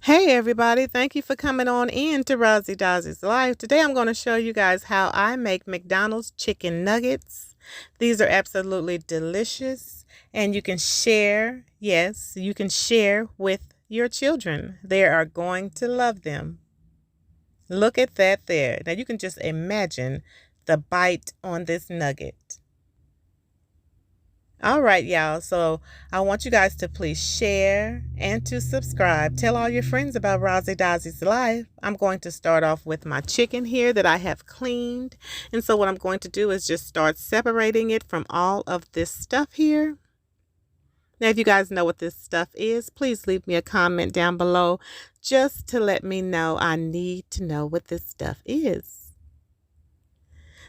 Hey everybody, thank you for coming on in to ROZZY'S Life. Today I'm going to show you guys how I make McDonald's chicken nuggets. These are absolutely delicious and you can share, yes, you can share with your children. They are going to love them. Look at that there. Now you can just imagine the bite on this nugget. All right, y'all. So I want you guys to please share and to subscribe. Tell all your friends about ROZZY'S Life. I'm going to start off with my chicken here that I have cleaned. And so what I'm going to do is just start separating it from all of this stuff here. Now, if you guys know what this stuff is, please leave me a comment down below just to let me know. I need to know what this stuff is.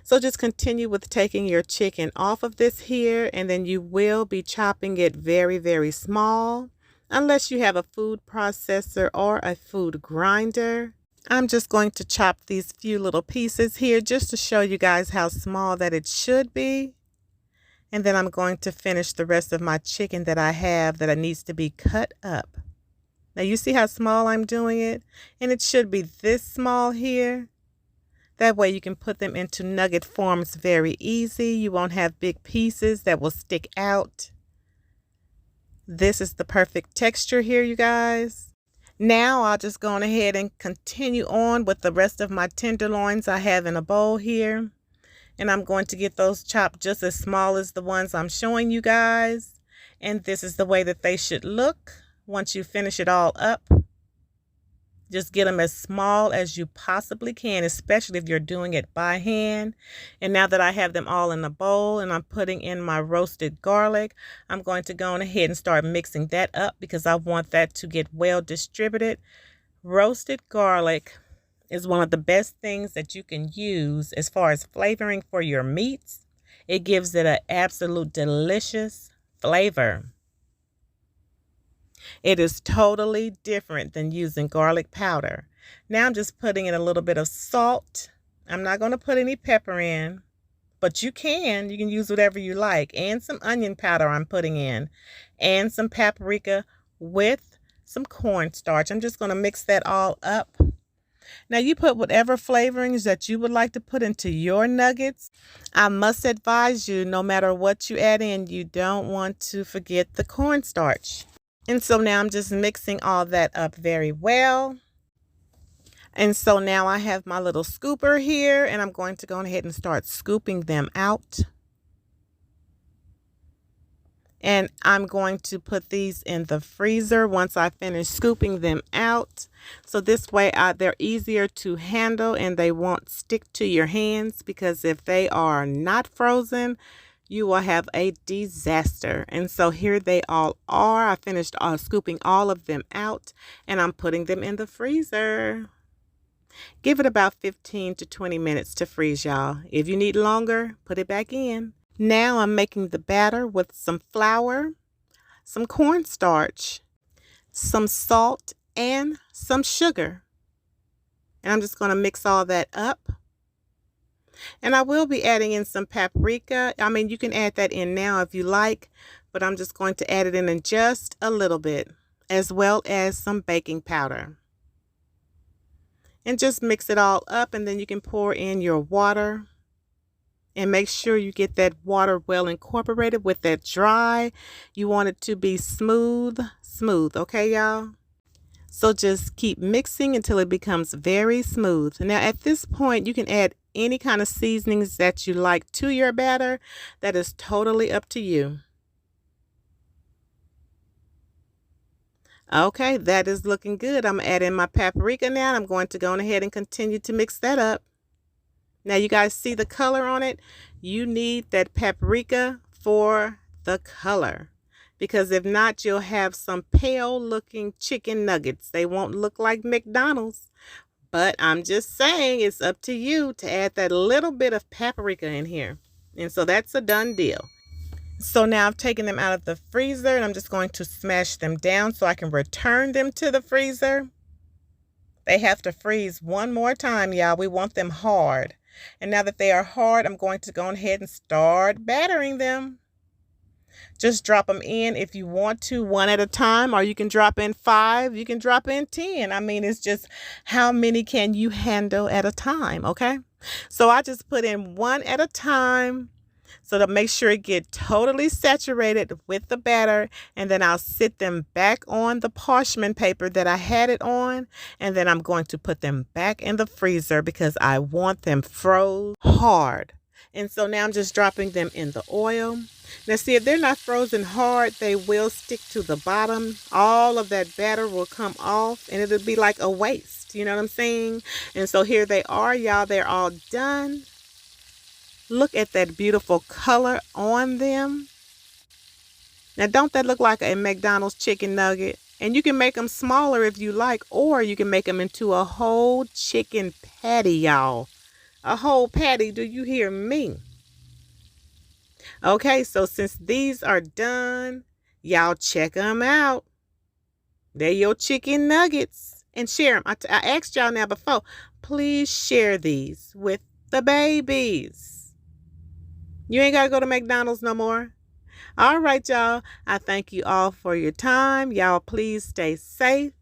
So just continue with taking your chicken off of this here, and then you will be chopping it very, very small, unless you have a food processor or a food grinder. I'm just going to chop these few little pieces here just to show you guys how small that it should be. And then I'm going to finish the rest of my chicken that I have that needs to be cut up. Now you see how small I'm doing it? And it should be this small here. That way you can put them into nugget forms very easy. You won't have big pieces that will stick out. This is the perfect texture here, you guys. Now I'll just go on ahead and continue on with the rest of my tenderloins I have in a bowl here. And I'm going to get those chopped just as small as the ones I'm showing you guys. And this is the way that they should look once you finish it all up. Just get them as small as you possibly can, especially if you're doing it by hand. And now that I have them all in a bowl and I'm putting in my roasted garlic, I'm going to go on ahead and start mixing that up because I want that to get well distributed. Roasted garlic is one of the best things that you can use as far as flavoring for your meats. It gives it an absolute delicious flavor. It is totally different than using garlic powder. Now I'm just putting in a little bit of salt. I'm not going to put any pepper in, but you can use whatever you like. And some onion powder I'm putting in, and some paprika with some cornstarch. I'm just going to mix that all up. Now you put whatever flavorings that you would like to put into your nuggets. I must advise you, no matter what you add in, you don't want to forget the cornstarch. And so now I'm just mixing all that up very well. And so now I have my little scooper here, and I'm going to go ahead and start scooping them out. And I'm going to put these in the freezer once I finish scooping them out. So this way they're easier to handle and they won't stick to your hands, because if they are not frozen, you will have a disaster. And so here they all are. I finished scooping all of them out, and I'm putting them in the freezer. Give it about 15 to 20 minutes to freeze, y'all. If you need longer, put it back in. Now I'm making the batter with some flour, some cornstarch, some salt, and some sugar. And I'm just going to mix all that up. And I will be adding in some paprika. I mean, you can add that in now if you like, but I'm just going to add it in just a little bit, as well as some baking powder. And just mix it all up, and then you can pour in your water. And make sure you get that water well incorporated with that dry. You want it to be smooth, okay, y'all? So just keep mixing until it becomes very smooth. Now at this point, you can add any kind of seasonings that you like to your batter. That is totally up to you. Okay, that is looking good. I'm adding my paprika now. I'm going to go on ahead and continue to mix that up. Now you guys see the color on it? You need that paprika for the color, because if not, you'll have some pale looking chicken nuggets. They won't look like McDonald's. But I'm just saying, it's up to you to add that little bit of paprika in here. And so that's a done deal. So now I've taken them out of the freezer, and I'm just going to smash them down so I can return them to the freezer. They have to freeze one more time, y'all. We want them hard. And now that they are hard, I'm going to go ahead and start battering them. Just drop them in if you want to, one at a time, or you can drop in 5, you can drop in 10. I mean, it's just how many can you handle at a time, okay? So I just put in one at a time, so to make sure it get totally saturated with the batter, and then I'll sit them back on the parchment paper that I had it on, and then I'm going to put them back in the freezer because I want them froze hard. And so now I'm just dropping them in the oil. Now see, if they're not frozen hard, they will stick to the bottom. All of that batter will come off and it'll be like a waste. You know what I'm saying? And so here they are, y'all. They're all done. Look at that beautiful color on them. Now, don't that look like a McDonald's chicken nugget? And you can make them smaller if you like, or you can make them into a whole chicken patty, y'all. A whole patty, do you hear me? Okay, so since these are done, y'all check them out. They're your chicken nuggets. And share them. I asked y'all now before, please share these with the babies. You ain't got to go to McDonald's no more. All right, y'all. I thank you all for your time. Y'all, please stay safe.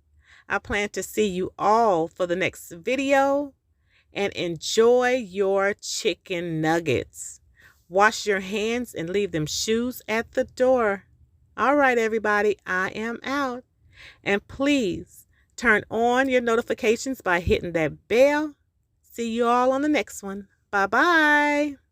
I plan to see you all for the next video. And enjoy your chicken nuggets. Wash your hands and leave them shoes at the door. All right, everybody. I am out. And please turn on your notifications by hitting that bell. See you all on the next one. Bye-bye.